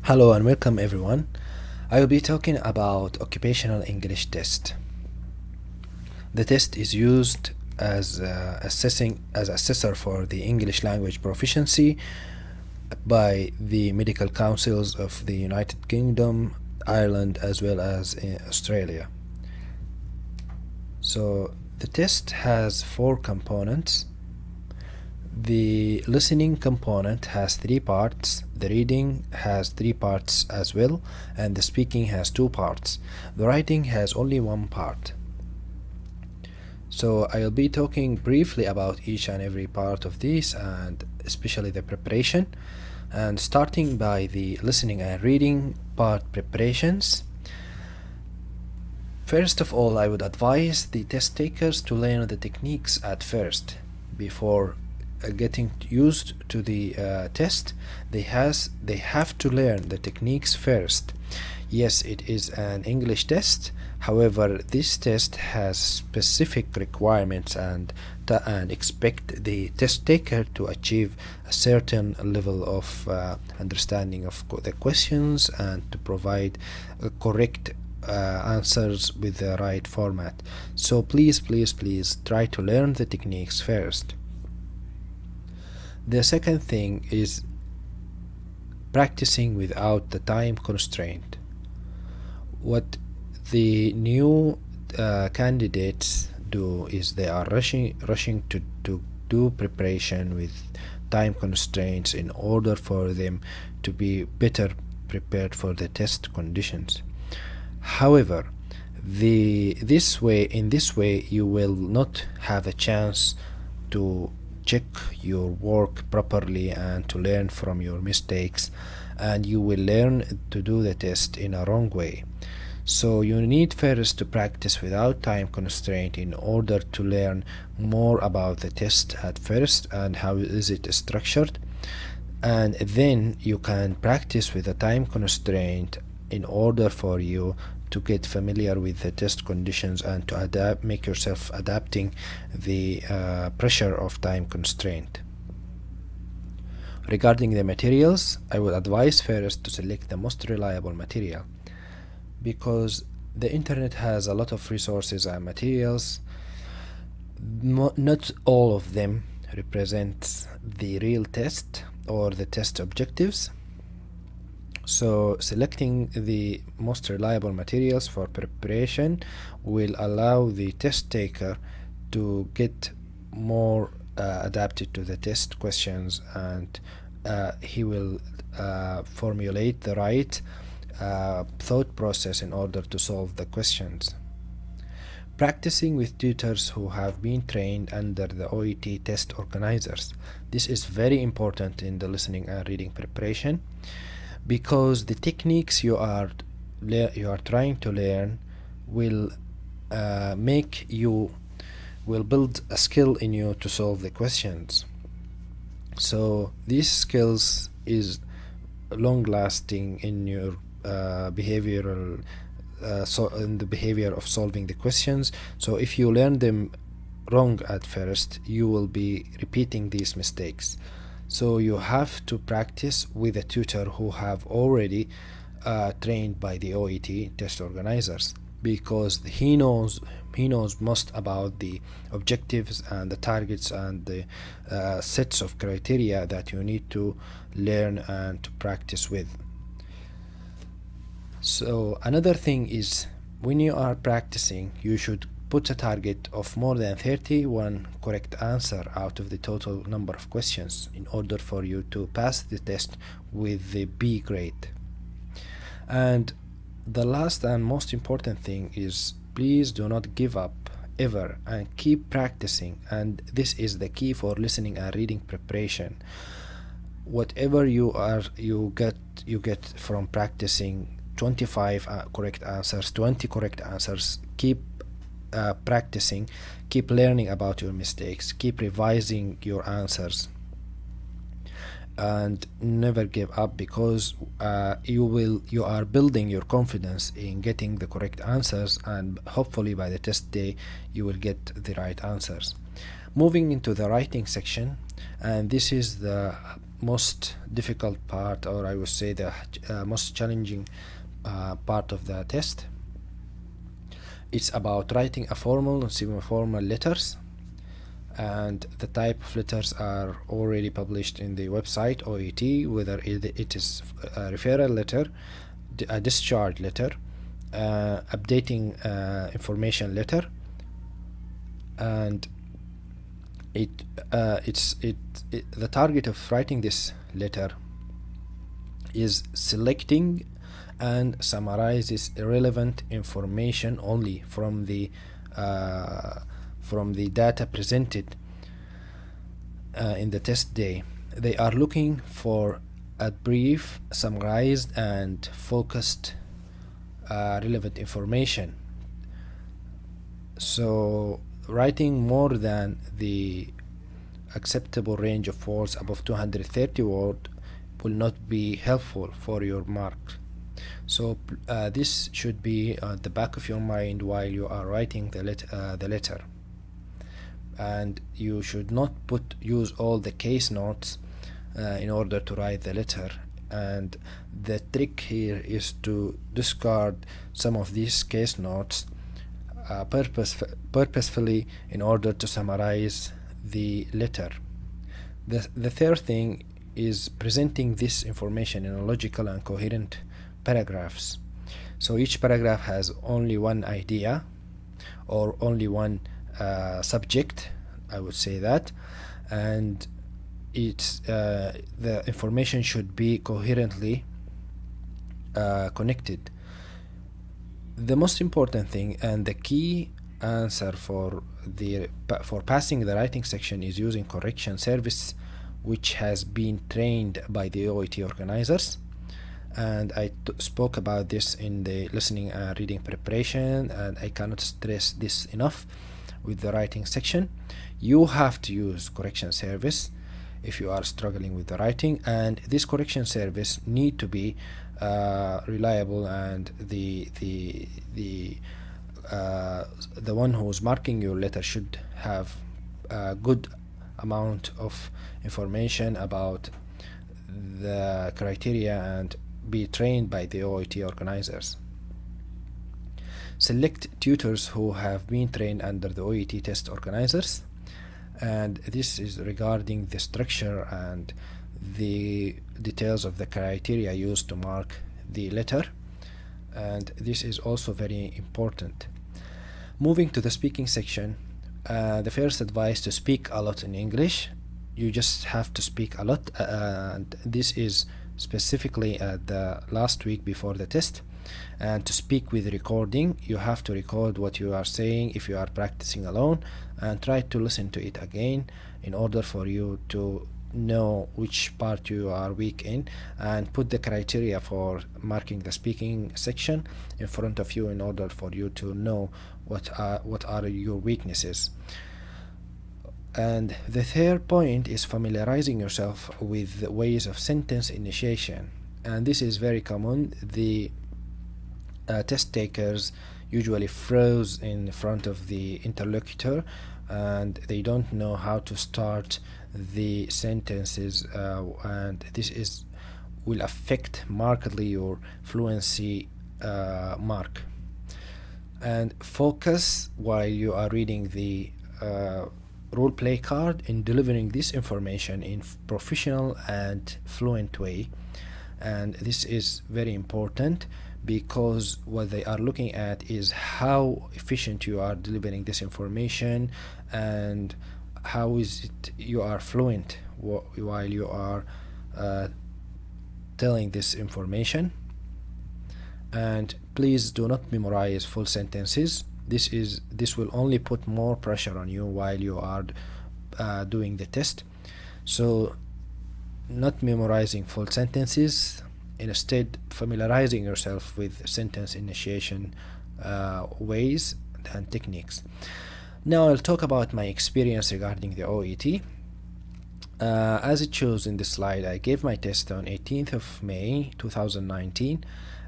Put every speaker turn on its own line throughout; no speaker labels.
Hello and welcome everyone. I will be talking about occupational English test. The test is used as assessor for the English language proficiency by the medical councils of the United Kingdom, Ireland, as well as in Australia. So the test has four components. The listening component has three parts, the reading has three parts as well, and the speaking has two parts. The writing has only one part. So I'll be talking briefly about each and every part of this, and especially the preparation, and starting by the listening and reading part preparations. First of all, I would advise the test takers to learn the techniques at first before getting used to the test. They have to learn the techniques first. Yes, it is an English test. However, this test has specific requirements and expect the test taker to achieve a certain level of understanding of the questions and to provide correct answers with the right format. So please try to learn the techniques first. The second thing is practicing without the time constraint. What the new candidates do is they are rushing to do preparation with time constraints in order for them to be better prepared for the test conditions. However, in this way you will not have a chance to check your work properly and to learn from your mistakes, and you will learn to do the test in a wrong way. So you need first to practice without time constraint in order to learn more about the test at first and how is it structured, and then you can practice with a time constraint in order for you to get familiar with the test conditions and to make yourself adapting the pressure of time constraint. Regarding the materials, I would advise first to select the most reliable material, because the internet has a lot of resources and materials. Not all of them represent the real test or the test objectives. So selecting the most reliable materials for preparation will allow the test taker to get more adapted to the test questions, and he will formulate the right thought process in order to solve the questions. Practicing with tutors who have been trained under the OET test organizers. This is very important in the listening and reading preparation, because the techniques you are trying to learn will build a skill in you to solve the questions. So these skills is long lasting in your behavioral in the behavior of solving the questions. So if you learn them wrong at first, you will be repeating these mistakes. So you have to practice with a tutor who have already trained by the OET test organizers, because he knows most about the objectives and the targets and the sets of criteria that you need to learn and to practice with. So another thing is, when you are practicing, you should put a target of more than 31 correct answer out of the total number of questions in order for you to pass the test with the B grade. And the last and most important thing is, please do not give up ever and keep practicing, and this is the key for listening and reading preparation. Whatever you get from practicing 25 correct answers, 20 correct answers, keep practicing, keep learning about your mistakes, keep revising your answers, and never give up, because you are building your confidence in getting the correct answers, and hopefully by the test day you will get the right answers. Moving into the writing section, and this is the most difficult part, or I would say the most challenging part of the test. It's about writing a formal and semi-formal letters, and the type of letters are already published in the website OET, whether it is a referral letter, a discharge letter, updating information letter, and the target of writing this letter is selecting and summarizes irrelevant information only from the data presented in the test day. They are looking for a brief, summarized, and focused relevant information. So writing more than the acceptable range of words above 230 words will not be helpful for your mark. So this should be at the back of your mind while you are writing the letter. And you should not use all the case notes in order to write the letter. And the trick here is to discard some of these case notes purposefully in order to summarize the letter. The third thing is presenting this information in a logical and coherent paragraphs. So each paragraph has only one idea or only one subject, I would say that, and it's the information should be coherently connected. The most important thing and the key answer for passing the writing section is using correction service, which has been trained by the OET organizers. And I spoke about this in the listening and reading preparation, and I cannot stress this enough. With the writing section, you have to use correction service if you are struggling with the writing, and this correction service need to be reliable, and the one who's marking your letter should have a good amount of information about the criteria and be trained by the OET organizers. Select tutors who have been trained under the OET test organizers, and this is regarding the structure and the details of the criteria used to mark the letter, and this is also very important. Moving to the speaking section, the first advice to speak a lot in English. You just have to speak a lot, and this is specifically at the last week before the test. And to speak with recording, you have to record what you are saying if you are practicing alone, and try to listen to it again in order for you to know which part you are weak in, and put the criteria for marking the speaking section in front of you in order for you to know what are your weaknesses. And the third point is familiarizing yourself with the ways of sentence initiation, and this is very common. The test takers usually froze in front of the interlocutor, and they don't know how to start the sentences, and this will affect markedly your fluency mark. And focus while you are reading the role play card in delivering this information in professional and fluent way. And this is very important, because what they are looking at is how efficient you are delivering this information, and how is it you are fluent while you are telling this information. And please do not memorize full sentences. This will only put more pressure on you while you are doing the test. So not memorizing full sentences, instead familiarizing yourself with sentence initiation ways and techniques. Now I'll talk about my experience regarding the OET. As it shows in this slide, I gave my test on 18th of May 2019,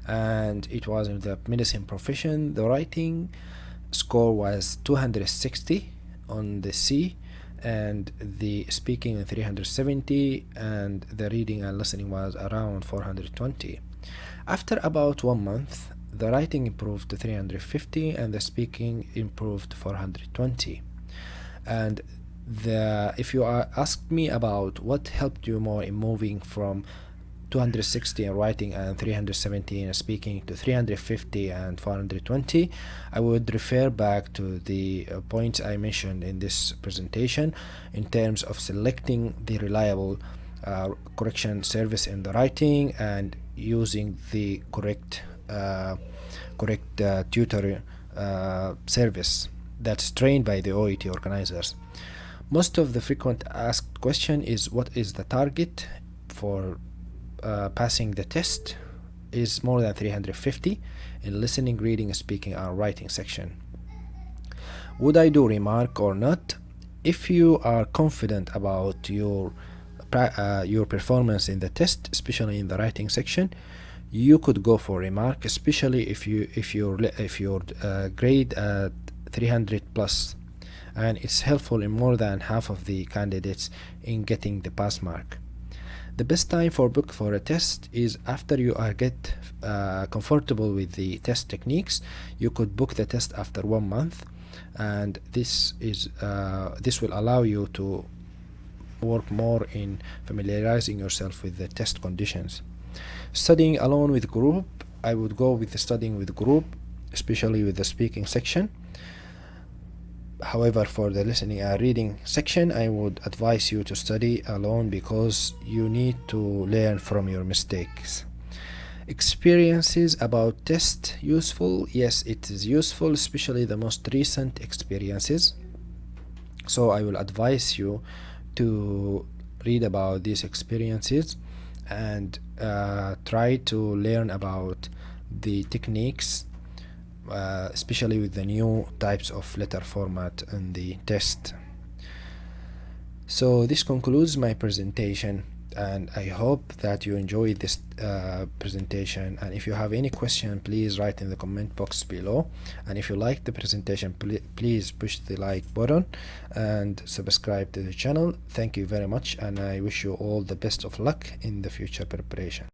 and it was in the medicine profession. The writing score was 260 on the C, and the speaking 370, and the reading and listening was around 420. After about 1 month, the writing improved to 350 and the speaking improved to 420. And if you are asked me about what helped you more in moving from 260 in writing and 370 in speaking to 350 and 420, I would refer back to the points I mentioned in this presentation in terms of selecting the reliable correction service in the writing and using the correct tutor service that's trained by the OET organizers. Most of the frequent asked question is what is the target for passing the test is more than 350 in listening, reading, speaking, and writing section. Would I do remark or not? If you are confident about your performance in the test, especially in the writing section, you could go for remark, especially if your grade at 300 plus, and it's helpful in more than half of the candidates in getting the pass mark. The best time for book for a test is after you are get comfortable with the test techniques. You could book the test after 1 month, and this will allow you to work more in familiarizing yourself with the test conditions. Studying alone with group, I would go with the studying with group, especially with the speaking section. However, for the listening and reading section, I would advise you to study alone because you need to learn from your mistakes. Experiences about test useful? Yes, it is useful, especially the most recent experiences. So I will advise you to read about these experiences and try to learn about the techniques, especially with the new types of letter format in the test. So this concludes my presentation, and I hope that you enjoyed this presentation. And if you have any question, please write in the comment box below. And if you like the presentation, please push the like button and subscribe to the channel. Thank you very much, and I wish you all the best of luck in the future preparation.